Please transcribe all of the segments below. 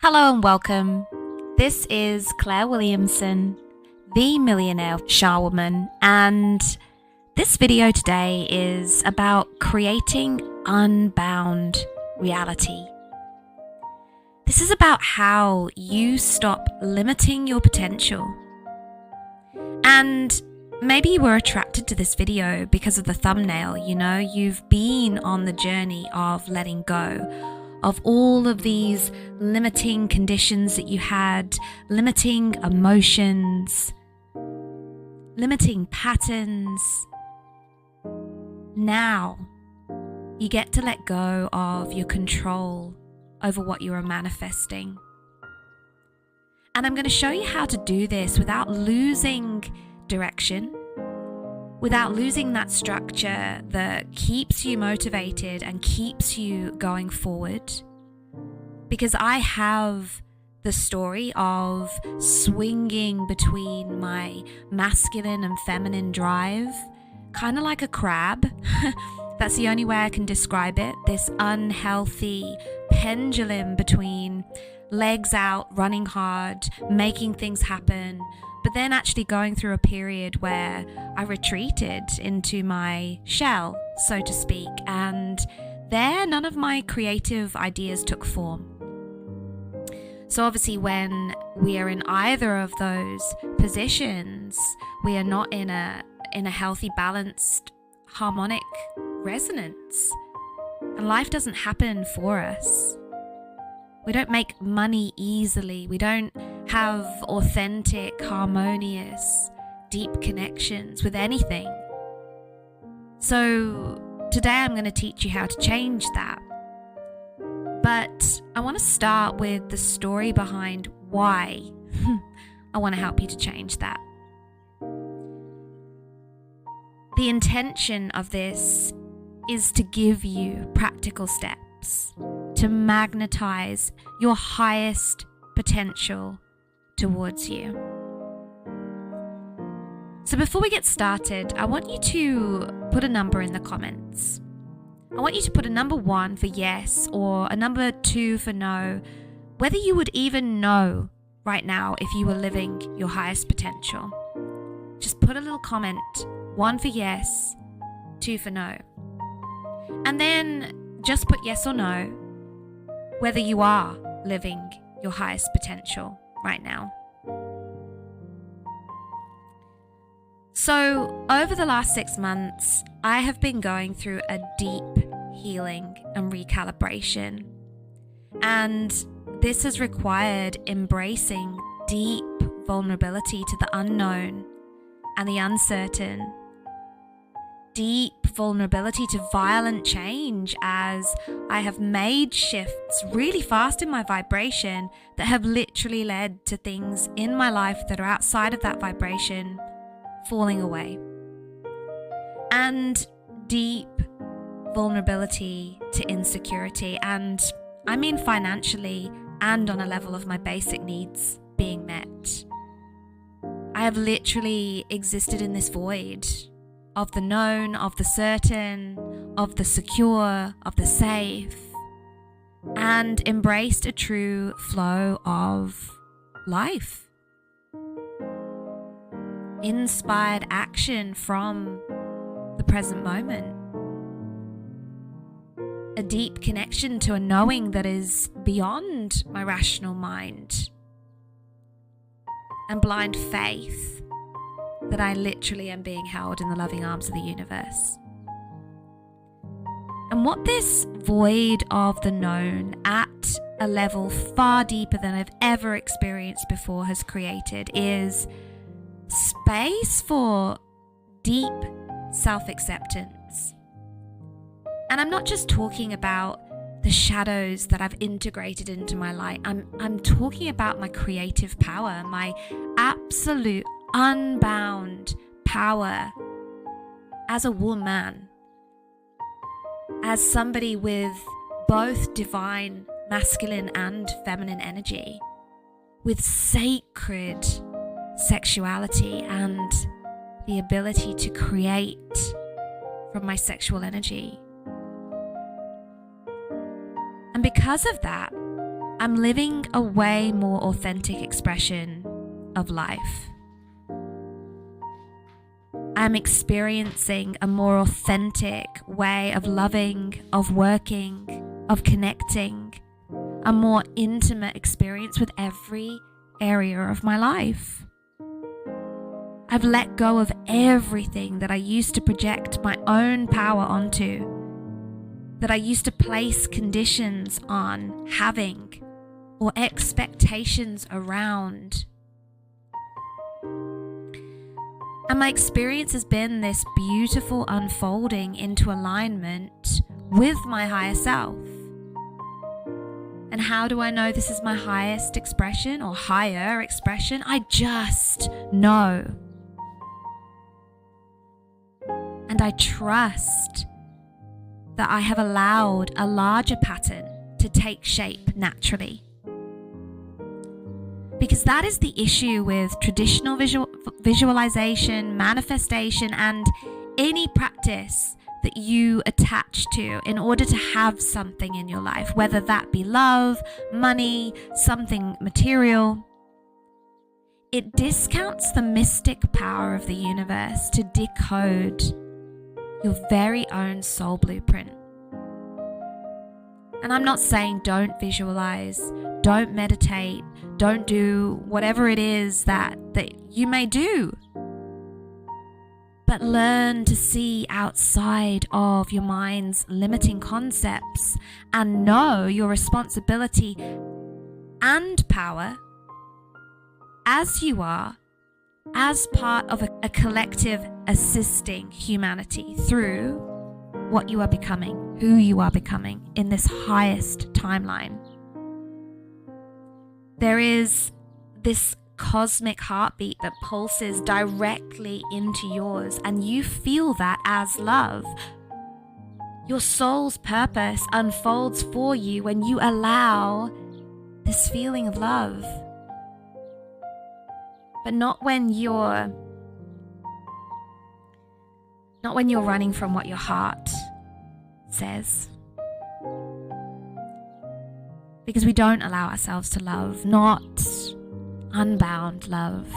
Hello and welcome. This is Claire Williamson, the millionaire Sha'woman, and this video today is about creating unbound reality. This is about how you stop limiting your potential. And maybe you were attracted to this video because of the thumbnail. You've been on the journey of letting go of all of these limiting conditions that you had, limiting emotions, limiting patterns. Now you get to let go of your control over what you are manifesting. And I'm going to show you how to do this without losing direction, without losing that structure that keeps you motivated and keeps you going forward. Because I have the story of swinging between my masculine and feminine drive, kind of like a crab. That's the only way I can describe it. This unhealthy pendulum between legs out, running hard, making things happen, but then actually going through a period where I retreated into my shell, so to speak, and there none of my creative ideas took form. So obviously when we are in either of those positions, we are not in a healthy, balanced, harmonic resonance. And life doesn't happen for us. We don't make money easily. We don't have authentic, harmonious, deep connections with anything. So today I'm going to teach you how to change that. But I want to start with the story behind why I want to help you to change that. The intention of this is to give you practical steps to magnetize your highest potential towards you. So before we get started, I want you to put a number in the comments. I want you to put a number 1 for yes or a number 2 for no, whether you would even know right now if you were living your highest potential. Just put a little comment, 1 for yes, 2 for no. And then just put yes or no, whether you are living your highest potential right now. So over the last 6 months, I have been going through a deep healing and recalibration. And this has required embracing deep vulnerability to the unknown and the uncertain. Deep vulnerability to violent change as I have made shifts really fast in my vibration that have literally led to things in my life that are outside of that vibration falling away. And deep vulnerability to insecurity, and I mean financially and on a level of my basic needs being met. I have literally existed in this void of the known, of the certain, of the secure, of the safe, and embraced a true flow of life. Inspired action from the present moment. A deep connection to a knowing that is beyond my rational mind. And blind faith that I literally am being held in the loving arms of the universe. And what this void of the known at a level far deeper than I've ever experienced before has created is space for deep self-acceptance. And I'm not just talking about the shadows that I've integrated into my light. I'm talking about my creative power, my absolute unbound power as a woman, as somebody with both divine masculine and feminine energy, with sacred sexuality and the ability to create from my sexual energy. And because of that, I'm living a way more authentic expression of life. I'm experiencing a more authentic way of loving, of working, of connecting, a more intimate experience with every area of my life. I've let go of everything that I used to project my own power onto, that I used to place conditions on having or expectations around. And my experience has been this beautiful unfolding into alignment with my higher self. And how do I know this is my highest expression or higher expression? I just know. And I trust that I have allowed a larger pattern to take shape naturally. Because that is the issue with traditional visualization, manifestation, and any practice that you attach to in order to have something in your life, whether that be love, money, something material. It discounts the mystic power of the universe to decode your very own soul blueprint. And I'm not saying don't visualize, don't meditate, don't do whatever it is that you may do. But learn to see outside of your mind's limiting concepts and know your responsibility and power as you are, as part of a collective assisting humanity through what you are becoming, who you are becoming in this highest timeline. There is this cosmic heartbeat that pulses directly into yours, and you feel that as love. Your soul's purpose unfolds for you when you allow this feeling of love. But not when you're running from what your heart says. Because we don't allow ourselves to love, not unbound love.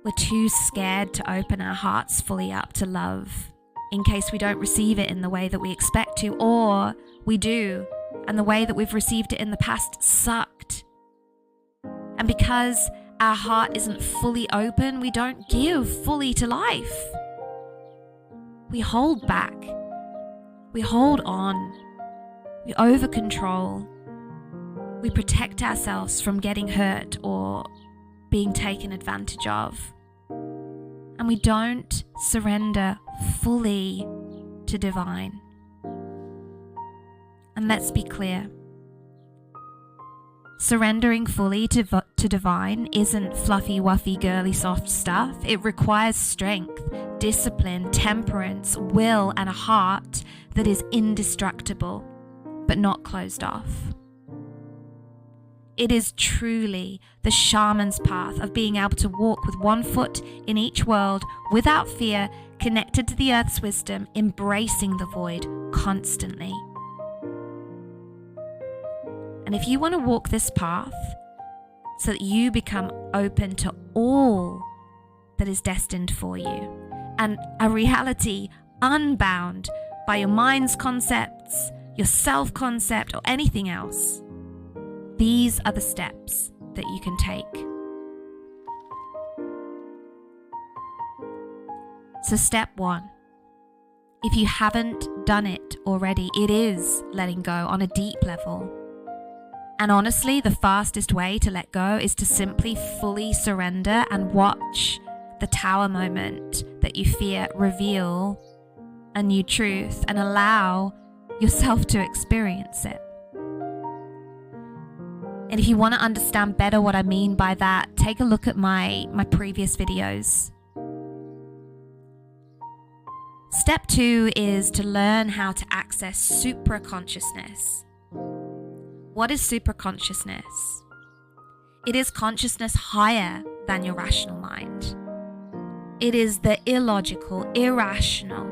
We're too scared to open our hearts fully up to love in case we don't receive it in the way that we expect to, or we do, and the way that we've received it in the past sucked. And because our heart isn't fully open, we don't give fully to life. We hold back. We hold on. We over-control. We protect ourselves from getting hurt or being taken advantage of. And we don't surrender fully to divine. And let's be clear. Surrendering fully to divine isn't fluffy, wuffy, girly, soft stuff. It requires strength, discipline, temperance, will, and a heart that is indestructible, but not closed off. It is truly the shaman's path of being able to walk with one foot in each world without fear, connected to the earth's wisdom, embracing the void constantly. And if you want to walk this path so that you become open to all that is destined for you, and a reality unbound by your mind's concepts, your self-concept, or anything else, these are the steps that you can take. So step 1, if you haven't done it already, it is letting go on a deep level. And honestly, the fastest way to let go is to simply fully surrender and watch the tower moment that you fear reveal a new truth and allow yourself to experience it. And if you want to understand better what I mean by that, take a look at my previous videos. Step 2 is to learn how to access supraconsciousness. What is supraconsciousness? It is consciousness higher than your rational mind. It is the illogical, irrational.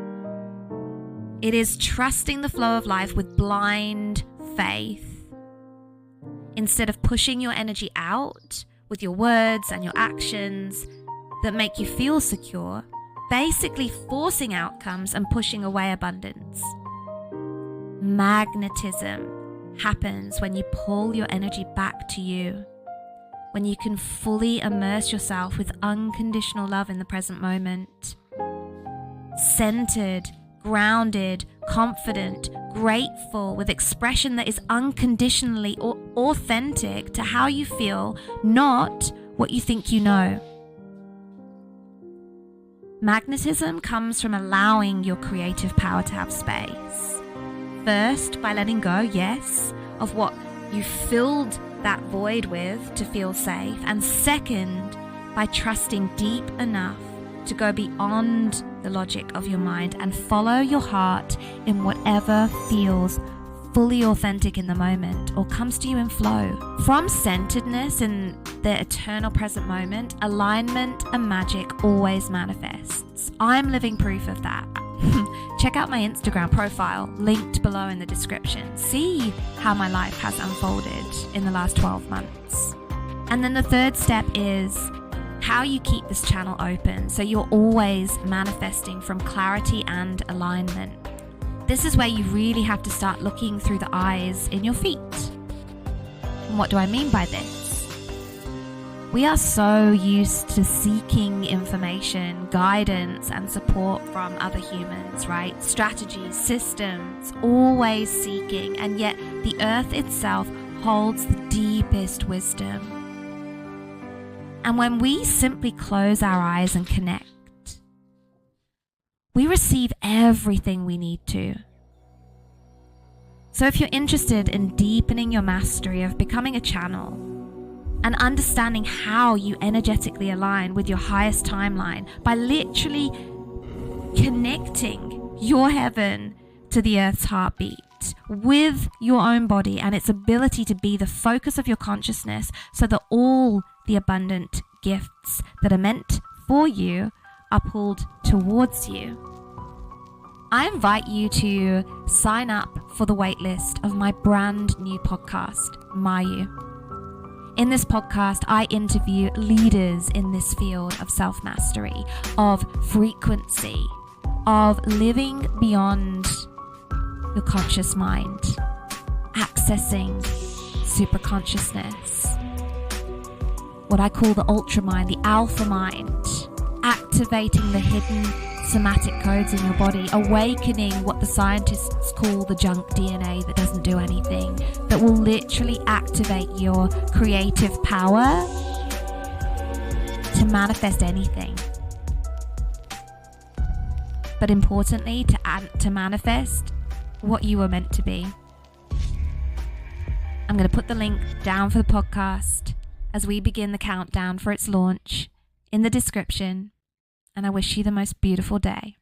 It is trusting the flow of life with blind faith. Instead of pushing your energy out with your words and your actions that make you feel secure, basically forcing outcomes and pushing away abundance. Magnetism happens when you pull your energy back to you, when you can fully immerse yourself with unconditional love in the present moment. Centered, grounded, confident, grateful, with expression that is unconditionally or authentic to how you feel, not what you think you know. Magnetism comes from allowing your creative power to have space. First, by letting go, yes, of what you filled that void with to feel safe. And second, by trusting deep enough to go beyond the logic of your mind and follow your heart in whatever feels fully authentic in the moment or comes to you in flow. From centeredness in the eternal present moment, alignment and magic always manifests. I'm living proof of that. Check out my Instagram profile, linked below in the description. See how my life has unfolded in the last 12 months. And then the third step is how you keep this channel open so you're always manifesting from clarity and alignment. This is where you really have to start looking through the eyes in your feet. And what do I mean by this? We are so used to seeking information, guidance, and support from other humans, right? Strategies, systems, always seeking, and yet the earth itself holds the deepest wisdom. And when we simply close our eyes and connect, we receive everything we need to. So if you're interested in deepening your mastery of becoming a channel, and understanding how you energetically align with your highest timeline by literally connecting your heaven to the earth's heartbeat with your own body and its ability to be the focus of your consciousness so that all the abundant gifts that are meant for you are pulled towards you, I invite you to sign up for the waitlist of my brand new podcast, Mayu. In this podcast, I interview leaders in this field of self-mastery, of frequency, of living beyond your conscious mind, accessing supraconsciousness, what I call the ultra mind, the alpha mind, activating the hidden somatic codes in your body, awakening what the scientists call the junk DNA that doesn't do anything, that will literally activate your creative power to manifest anything. But importantly, to manifest what you were meant to be. I'm going to put the link down for the podcast as we begin the countdown for its launch in the description. And I wish you the most beautiful day.